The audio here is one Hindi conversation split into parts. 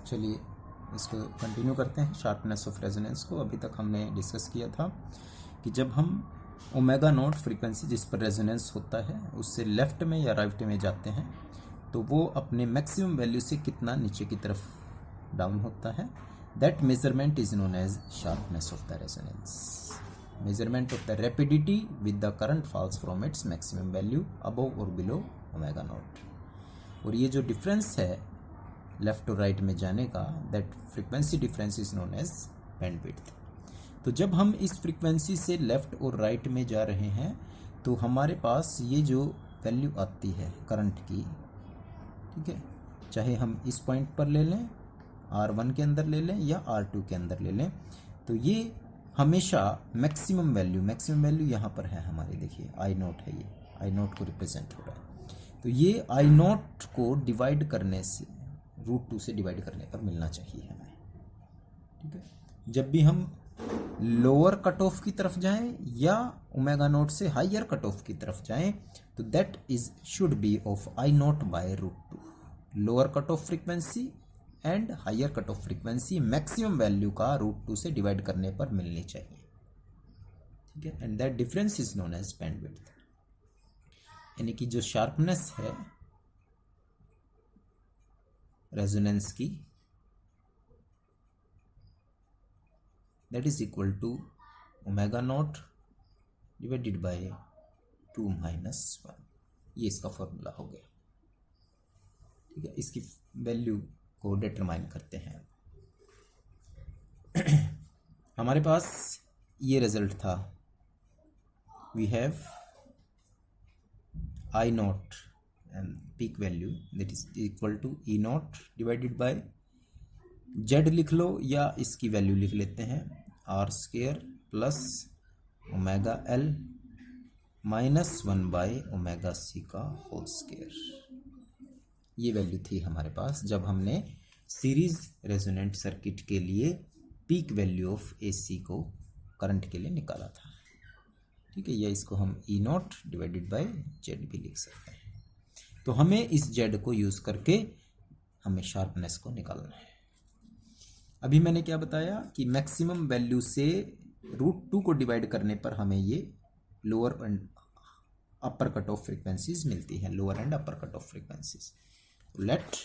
चलिए इसको कंटिन्यू करते हैं, शार्पनेस ऑफ रेजोनेंस को। अभी तक हमने डिस्कस किया था कि जब हम ओमेगा नॉट फ्रीक्वेंसी जिस पर रेजोनेंस होता है उससे लेफ्ट में या राइट में जाते हैं तो वो अपने मैक्सिमम वैल्यू से कितना नीचे की तरफ डाउन होता है, that measurement is known as sharpness of the resonance. Measurement of the rapidity with the current falls from its maximum value above और बिलो ओमेगा नॉट। और ये जो डिफरेंस है लेफ्ट और राइट में जाने का, that frequency difference is known as bandwidth. तो जब हम इस फ्रीक्वेंसी से लेफ्ट और राइट में जा रहे हैं तो हमारे पास ये जो वैल्यू आती है करंट की, ठीक है, चाहे हम इस पॉइंट पर ले लें, R1 के अंदर ले लें या R2 के अंदर ले लें, तो ये हमेशा मैक्सिमम वैल्यू यहाँ पर है हमारे, देखिए आई नोट है, ये आई नोट को रिप्रेजेंट हो रहा है। तो ये आई नोट को डिवाइड करने से, √2 से डिवाइड करने पर मिलना चाहिए हमें, ठीक है। जब भी हम लोअर कट ऑफ की तरफ जाएं या ओमेगा नोट से हायर कट ऑफ की तरफ जाएं तो that is should be of I naught by √2। Lower cut off frequency and higher cut off frequency maximum value का √2 से डिवाइड करने पर मिलनी चाहिए, ठीक है। And that difference is known as bandwidth. यानी कि जो शार्पनेस है रेजोनेंस की, that is equal to omega nought divided by 2 minus 1। ये इसका फॉर्मूला हो गया, ठीक है। इसकी वैल्यू को डिटरमाइन करते हैं। हमारे पास ये रिजल्ट था, we have I naught and peak value that is equal to E not divided by Z लिख लो या इसकी वैल्यू लिख लेते हैं R² plus omega L minus 1 by omega C का होल स्क्वायर। ये वैल्यू थी हमारे पास जब हमने सीरीज रेजोनेंट सर्किट के लिए पीक वैल्यू ऑफ AC को करंट के लिए निकाला था, ठीक है। या इसको हम ई नॉट डिवाइडेड बाय जेड भी लिख सकते हैं। तो हमें इस जेड को यूज करके हमें शार्पनेस को निकालना है। अभी मैंने क्या बताया कि मैक्सिमम वैल्यू से √2 को डिवाइड करने पर हमें ये lower and upper cut off frequencies मिलती हैं, lower and upper cut off frequencies. Let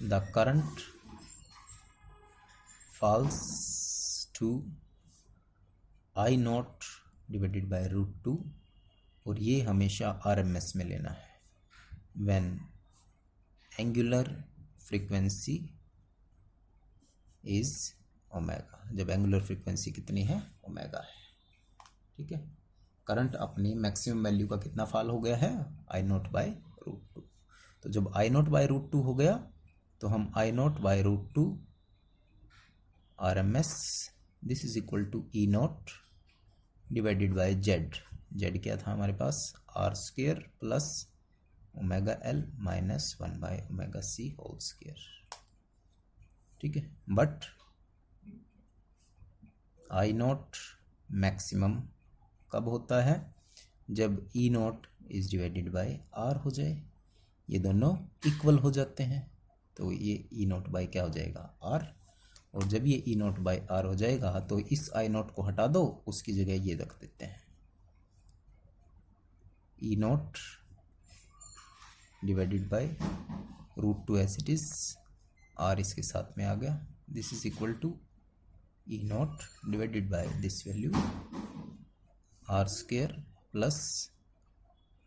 the current falls to I naught divided by √2, और ये हमेशा RMS में लेना है। When angular frequency is omega, जब एंगुलर फ्रीक्वेंसी कितनी है, ओमेगा है, ठीक है। करंट अपनी मैक्सिमम वैल्यू का कितना फॉल हो गया है, आई नॉट बाय √2। तो जब आई नॉट बाय √2 हो गया तो हम I nought by √2 RMS this is equal to E not divided by Z. Z क्या था हमारे पास, R² plus omega L minus 1 by omega C whole square, ठीक है। बट आई नॉट मैक्सिमम कब होता है, जब E nought is divided by R हो जाए, ये दोनों इक्वल हो जाते हैं। तो ये ई नॉट बाय क्या हो जाएगा, R। और जब ये ई नॉट बाय R हो जाएगा तो इस आई नॉट को हटा दो, उसकी जगह ये रख देते हैं, E not divided by √2 as it is, R इसके साथ में आ गया। This is equal to E not divided by this value R² plus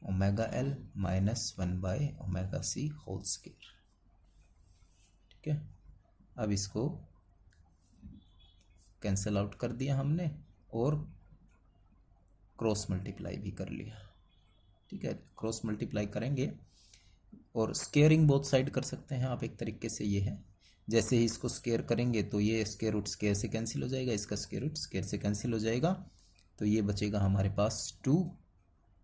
omega L minus 1 by omega C whole square, ठीक है। अब इसको कैंसल आउट कर दिया हमने और क्रॉस मल्टीप्लाई भी कर लिया, ठीक है। क्रॉस मल्टीप्लाई करेंगे और स्केयरिंग बोथ साइड कर सकते हैं आप एक तरीके से। ये है, जैसे ही इसको स्केयर करेंगे तो ये स्केयर रूट स्केयर से कैंसिल हो जाएगा, इसका स्केयर रूट स्केयर से कैंसिल हो जाएगा, तो ये बचेगा हमारे पास 2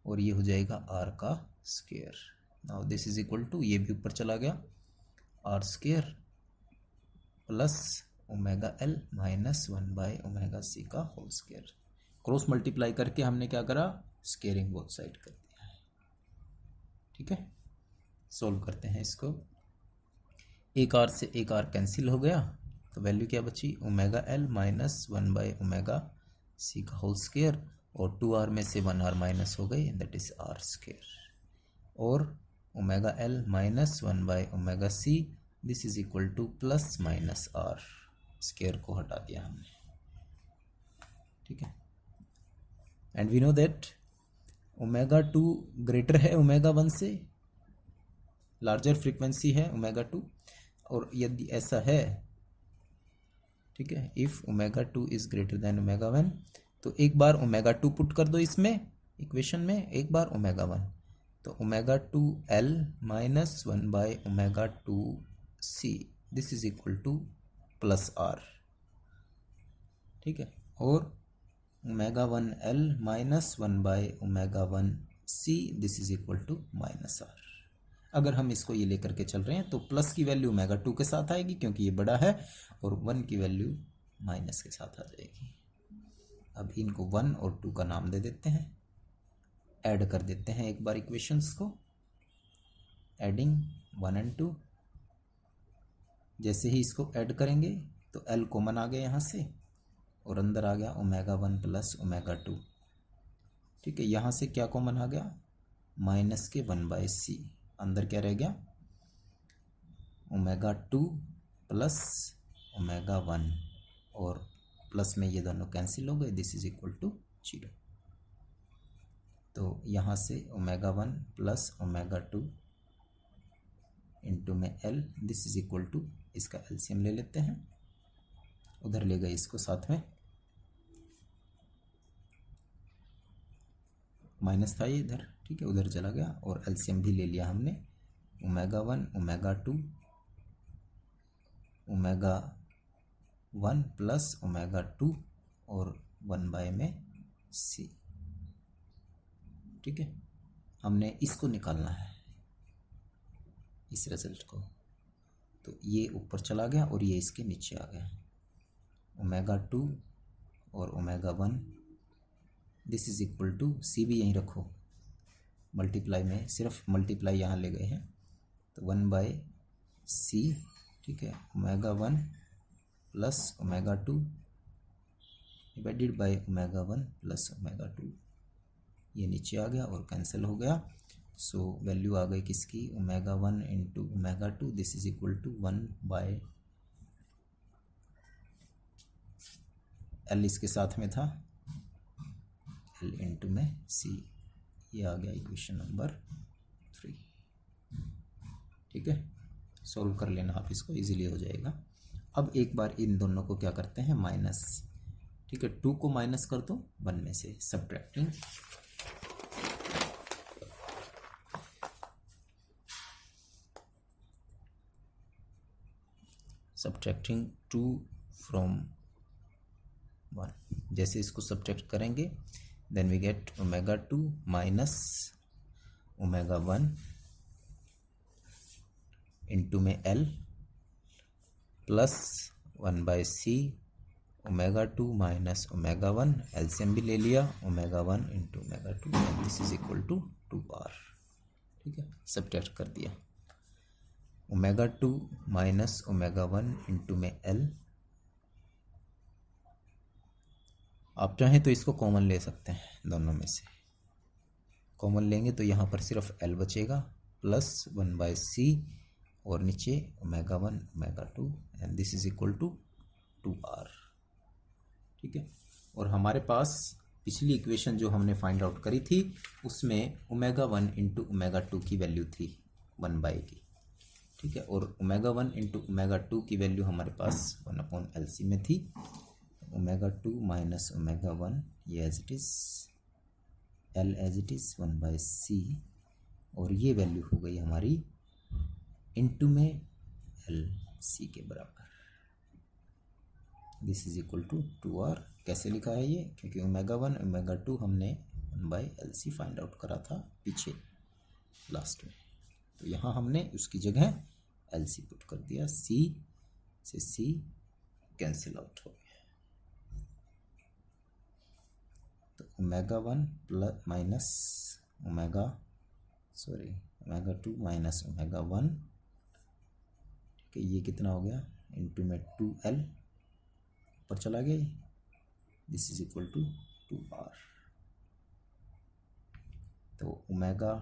और ये हो जाएगा R का square. Now this is equal to, ये भी ऊपर चला गया, R² plus omega L minus 1 by omega C का होल स्केयर। क्रॉस मल्टीप्लाई करके हमने क्या करा, स्केयरिंग बोथ साइड कर दिया है, ठीक है। सोल्व करते हैं इसको। एक आर से एक आर कैंसिल हो गया, तो वैल्यू क्या बची, ओमेगा एल माइनस 1/ओमेगा सी का होल स्क्वायर, और 2r में से 1r माइनस हो गई, दैट इज r स्क्वायर, और ओमेगा एल माइनस 1/ओमेगा C, this is equal to plus minus r square को हटा दिया हमने, ठीक है। And we know that omega 2 greater है ओमेगा 1 से, लार्जर फ्रीक्वेंसी है ओमेगा 2, और यदि ऐसा है, ठीक है, if omega 2 is greater than omega 1, तो एक बार ओमेगा 2 पुट कर दो इसमें इक्वेशन में, एक बार ओमेगा 1, तो ओमेगा 2 एल माइनस 1/ओमेगा 2 C, this is equal to plus R, ठीक है, और ओमेगा 1 एल माइनस 1/ओमेगा 1 C, this is equal to minus R. अगर हम इसको ये लेकर के चल रहे हैं तो प्लस की वैल्यू ओमेगा 2 के साथ आएगी क्योंकि ये बड़ा है, और 1 की वैल्यू माइनस के साथ आ जाएगी। अब इनको 1 और 2 का नाम दे देते हैं, ऐड कर देते हैं एक बार इक्वेशंस को, एडिंग 1 एंड 2। जैसे ही इसको ऐड करेंगे तो एल कॉमन आ गया यहाँ से, और अंदर आ गया ओमेगा 1 प्लस ओमेगा 2, ठीक है। यहाँ से क्या कॉमन आ गया, माइनस के 1/c, अंदर क्या रह गया, ओमेगा 2 प्लस ओमेगा 1, और प्लस में ये दोनों कैंसिल हो गए, दिस इज इक्वल टू 0। तो यहाँ से ओमेगा 1 प्लस ओमेगा 2 इंटू में L, this is equal to, इसका एलसीएम ले लेते हैं, उधर ले गए इसको साथ में, माइनस था ये इधर, ठीक है, उधर चला गया, और एलसीएम भी ले लिया हमने, omega 1 omega 2 omega 1 plus omega 2 और 1 में सी, ठीक है। हमने इसको निकालना है, इस रिजल्ट को, तो ये ऊपर चला गया और ये इसके नीचे आ गया, ओमेगा 2 और omega 1, this is equal to, C भी यहीं रखो, मल्टीप्लाई में सिर्फ मल्टीप्लाई यहाँ ले गए हैं, तो 1/c, ठीक है, omega 1 plus omega 2 divided by omega 1 plus omega 2, ये नीचे आ गया और कैंसिल हो गया। सो वैल्यू आ गई किसकी, omega 1 into omega 2, this is equal to 1/, L इसके साथ में था, एल इंटू में सी, ये आ गया इक्वेशन नंबर 3, ठीक है। सॉल्व कर लेना आप इसको, इजीली हो जाएगा। अब एक बार इन दोनों को क्या करते हैं, माइनस, ठीक है, 2 को माइनस कर दो 1 में से, सब्ट्रैक्टिंग, सब्ट्रैक्टिंग 2 फ्रॉम 1, जैसे इसको सब्ट्रैक्ट करेंगे, then we get omega 2 minus omega 1 into में L plus 1/c, omega 2 minus omega 1, LCM भी ले लिया, omega 1 into omega 2, and this is equal to 2r, ठीक है, सब्ट्रैक्ट कर दिया, ओमेगा 2 माइनस ओमेगा 1 इंटू में एल, आप चाहें तो इसको कॉमन ले सकते हैं, दोनों में से कॉमन लेंगे तो यहाँ पर सिर्फ एल बचेगा, प्लस 1/c, और नीचे omega 1 omega 2, and this is equal to 2r, ठीक है। और हमारे पास पिछली इक्वेशन जो हमने फाइंड आउट करी थी, उसमें ओमेगा 1 इंटू ओमेगा 2 की वैल्यू थी 1/, की, ठीक है, और ओमेगा 1 इंटू ओमेगा 2 की वैल्यू हमारे पास 1/LC में थी, ओमेगा 2 माइनस ओमेगा 1, ये as it is, L as it is 1/c, और ये वैल्यू हो गई हमारी इंटू में एल सी के बराबर, this is equal to 2r। कैसे लिखा है ये, क्योंकि ओमेगा 1 ओमेगा 2 हमने 1/LC फाइंड आउट करा था पीछे लास्ट में, तो यहाँ हमने उसकी जगह LC पुट कर दिया, C से C कैंसिल आउट हो गया, तो omega 1 plus minus omega omega 2 minus omega 1, ठीक है, ये कितना हो गया इंटू में 2L ऊपर चला गया, this is equal to 2R। तो ओमेगा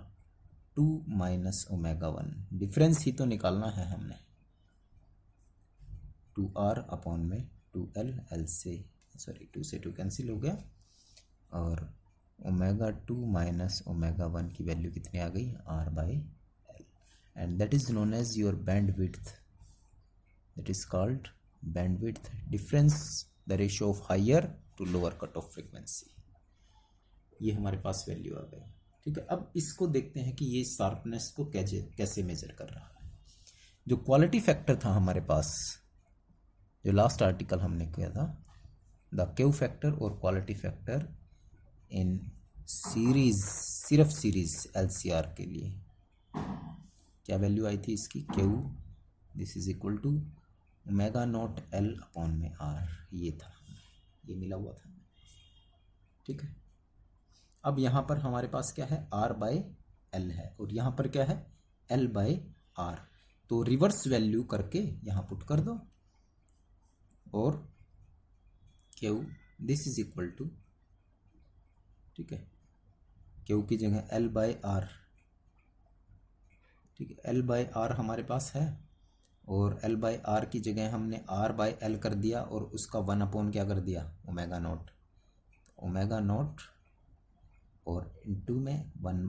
2 माइनस ओमेगा 1 डिफरेंस ही तो निकालना है हमने, 2R अपॉन में 2L, L से सॉरी 2 से 2 कैंसिल हो गया, और ओमेगा 2 माइनस ओमेगा 1 की वैल्यू कितनी आ गई, R/L, and that is known as your bandwidth, that is called bandwidth difference, the ratio of higher to lower cut off frequency. ये हमारे पास वैल्यू आ गई, ठीक है। अब इसको देखते हैं कि ये शार्पनेस को कैसे मेजर कर रहा है। जो क्वालिटी फैक्टर था हमारे पास, जो लास्ट आर्टिकल हमने किया था, द क्यू फैक्टर और क्वालिटी फैक्टर इन सीरीज, सिर्फ सीरीज LCR के लिए क्या वैल्यू आई थी इसकी, Q this is equal to omega naught L upon में R, ये था, ये मिला हुआ था, ठीक है। अब यहाँ पर हमारे पास क्या है, R/L है, और यहाँ पर क्या है, L/R। तो रिवर्स वैल्यू करके यहाँ पुट कर दो, और Q this is equal to, ठीक है, क्यू की जगह L/R, ठीक है, L/R हमारे पास है, और L/R की जगह हमने R/L कर दिया, और उसका 1 अपॉन क्या कर दिया, ओमेगा नॉट, ओमेगा नॉट और इंटू में 1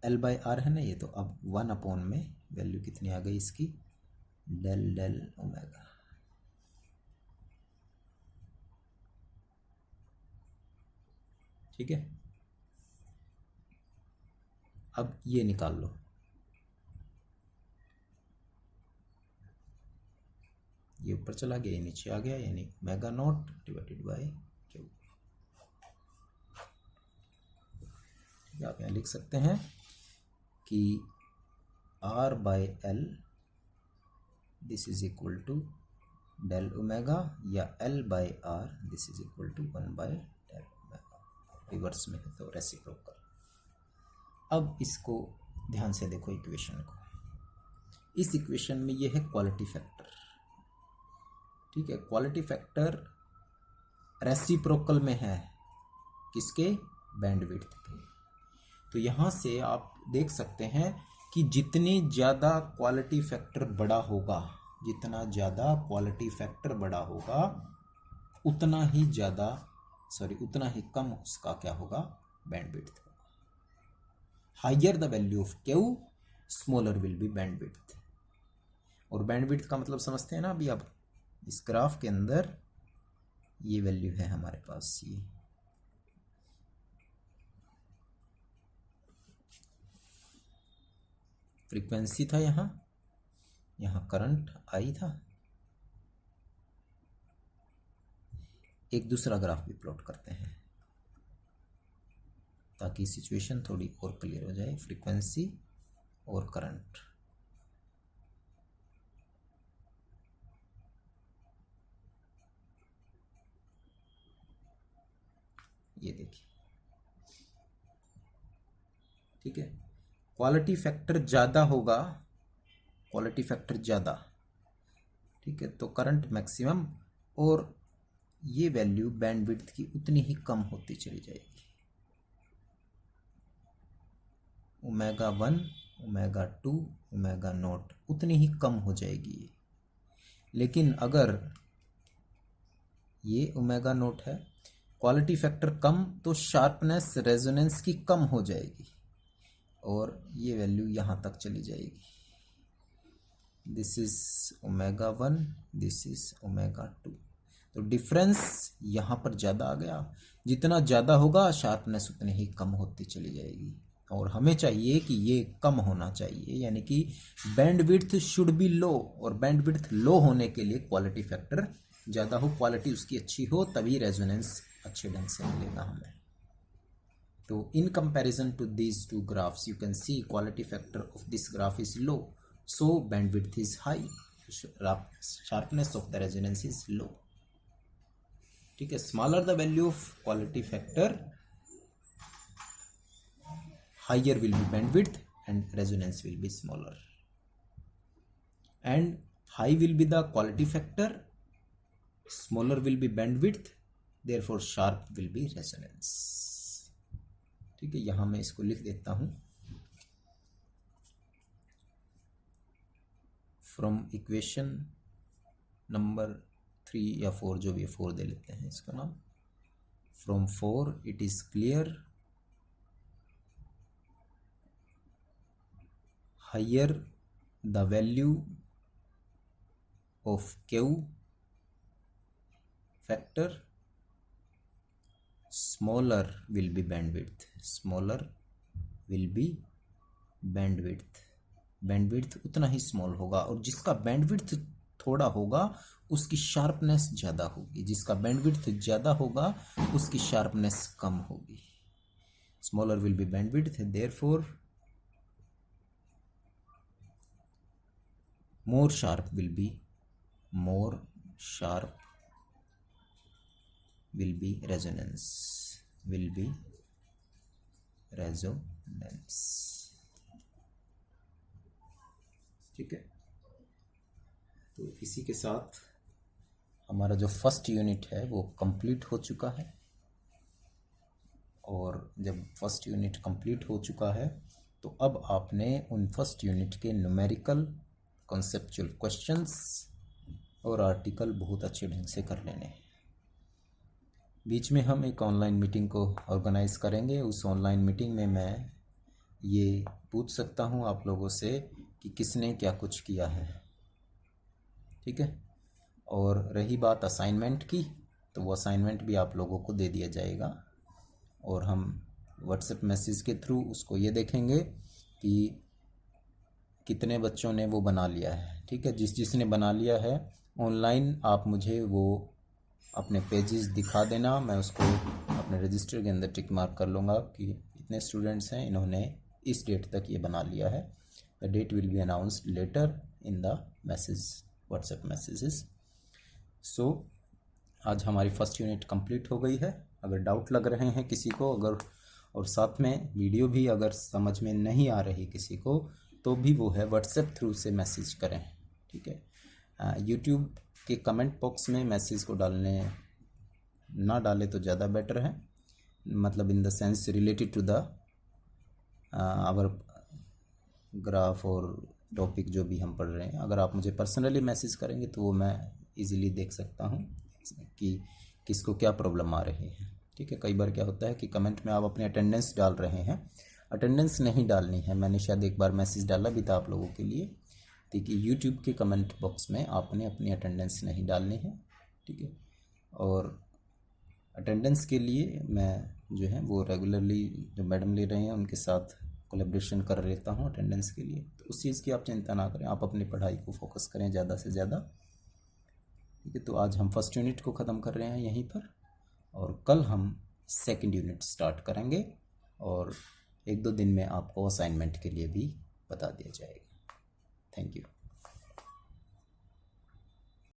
L/R है ना ये, तो अब 1 अपॉन में वैल्यू कितनी आ गई इसकी, डेल ओमेगा, ठीक है। अब ये निकाल लो, ये ऊपर चला गया, ये नीचे आ गया, यानी omega nought divided by Q. आप यहाँ लिख सकते हैं कि R/L this is equal to del omega, या L/R this is equal to 1/डेल ओमेगा, रिवर्स में है तो रेसिप्रोकल। अब इसको ध्यान से देखो इक्वेशन को, इस इक्वेशन में ये है क्वालिटी फैक्टर, ठीक है, क्वालिटी फैक्टर रेसिप्रोकल में है किसके, बैंडविड्थ के। तो यहाँ से आप देख सकते हैं कि जितनी ज़्यादा क्वालिटी फैक्टर बड़ा होगा, जितना ज़्यादा क्वालिटी फैक्टर बड़ा होगा, उतना ही ज़्यादा उतना ही कम उसका क्या होगा, बैंडविड्थ होगा। Higher the value of Q, smaller will be bandwidth. और बैंडविड्थ का मतलब समझते हैं ना अभी, अब इस ग्राफ के अंदर ये वैल्यू है हमारे पास, ये फ्रीक्वेंसी था, यहाँ करंट आई था। एक दूसरा ग्राफ भी प्लॉट करते हैं ताकि सिचुएशन थोड़ी और क्लियर हो जाए, फ्रीक्वेंसी और करंट। ये देखिए, ठीक है, क्वालिटी फैक्टर ज़्यादा होगा, क्वालिटी फैक्टर ज़्यादा, ठीक है, तो करंट मैक्सिमम, और ये वैल्यू बैंडविड्थ की उतनी ही कम होती चली जाएगी, ओमेगा 1, ओमेगा 2, ओमेगा नॉट उतनी ही कम हो जाएगी। लेकिन अगर ये ओमेगा नॉट है, क्वालिटी फैक्टर कम, तो शार्पनेस रेजोनेंस की कम हो जाएगी, और ये वैल्यू यहाँ तक चली जाएगी, this is omega 1, this is omega 2। तो डिफरेंस यहाँ पर ज़्यादा आ गया, जितना ज़्यादा होगा शार्पनेस उतनी ही कम होती चली जाएगी, और हमें चाहिए कि ये कम होना चाहिए, यानी कि बैंडविड्थ शुड बी लो, और बैंडविड्थ लो होने के लिए क्वालिटी फैक्टर ज़्यादा हो, क्वालिटी उसकी अच्छी हो, तभी रेजोनेंस अच्छे ढंग से मिलेगा हमें। तो in comparison to these two graphs, you can see quality factor of this graph is low, so bandwidth is high, sharpness of the resonance is low, ठीक है। smaller the value of quality factor, higher will be bandwidth and resonance will be smaller. And high will be the quality factor, smaller will be bandwidth, therefore sharp will be resonance. ठीक है, यहाँ मैं इसको लिख देता हूँ. फ्रॉम इक्वेशन नंबर 3 या 4, जो भी 4 दे लेते हैं इसका नाम. From 4 it is clear higher the value of Q factor, smaller will be bandwidth, smaller will be bandwidth. Bandwidth उतना ही स्मॉल होगा, और जिसका बैंडविड्थ थोड़ा होगा उसकी शार्पनेस ज़्यादा होगी, जिसका बैंडविड्थ ज़्यादा होगा उसकी शार्पनेस कम होगी. Smaller will be bandwidth, therefore more sharp will be resonance, will be resonance. ठीक है, तो इसी के साथ हमारा जो फर्स्ट यूनिट है वो कंप्लीट हो चुका है. और जब फर्स्ट यूनिट कंप्लीट हो चुका है तो अब आपने उन फर्स्ट यूनिट के न्यूमेरिकल, कॉन्सेप्चुअल क्वेश्चंस और आर्टिकल बहुत अच्छे ढंग से कर लेने हैं. बीच में हम एक ऑनलाइन मीटिंग को ऑर्गेनाइज़ करेंगे. उस ऑनलाइन मीटिंग में मैं ये पूछ सकता हूँ आप लोगों से कि किसने क्या कुछ किया है. ठीक है, और रही बात असाइनमेंट की, तो वो असाइनमेंट भी आप लोगों को दे दिया जाएगा, और हम व्हाट्सएप मैसेज के थ्रू उसको ये देखेंगे कि कितने बच्चों ने वो बना लिया है. ठीक है, जिसने बना लिया है ऑनलाइन आप मुझे वो अपने पेजेस दिखा देना. मैं उसको अपने रजिस्टर के अंदर टिक मार्क कर लूँगा कि इतने स्टूडेंट्स हैं, इन्होंने इस डेट तक ये बना लिया है. The date will be announced later in the message, WhatsApp messages. So आज हमारी फर्स्ट यूनिट कंप्लीट हो गई है. अगर डाउट लग रहे हैं किसी को, अगर और साथ में वीडियो भी अगर समझ में नहीं आ रही किसी को, तो भी वो है व्हाट्सएप थ्रू से मैसेज करें. ठीक है, यूट्यूब के कमेंट बॉक्स में मैसेज को ना डाले तो ज़्यादा बेटर है. मतलब in the sense related to the our graph और टॉपिक जो भी हम पढ़ रहे हैं. अगर आप मुझे पर्सनली मैसेज करेंगे तो वो मैं इजीली देख सकता हूँ कि किसको क्या प्रॉब्लम आ रही है. ठीक है, कई बार क्या होता है कि कमेंट में आप अपनी अटेंडेंस डाल रहे हैं, अटेंडेंस नहीं डालनी है. मैंने शायद एक बार मैसेज डाला भी था आप लोगों के लिए, देखिए यूट्यूब के कमेंट बॉक्स में आपने अपनी अटेंडेंस नहीं डालनी है. ठीक है, और अटेंडेंस के लिए मैं जो है वो रेगुलरली जो मैडम ले रहे हैं उनके साथ कोलैबोरेशन कर लेता हूँ अटेंडेंस के लिए. तो उस चीज़ की आप चिंता ना करें, आप अपनी पढ़ाई को फोकस करें ज़्यादा से ज़्यादा. ठीक है, तो आज हम फर्स्ट यूनिट को ख़त्म कर रहे हैं यहीं पर, और कल हम सेकंड यूनिट स्टार्ट करेंगे, और 1-2 दिन में आपको असाइनमेंट के लिए भी बता दिया जाएगा. Thank you.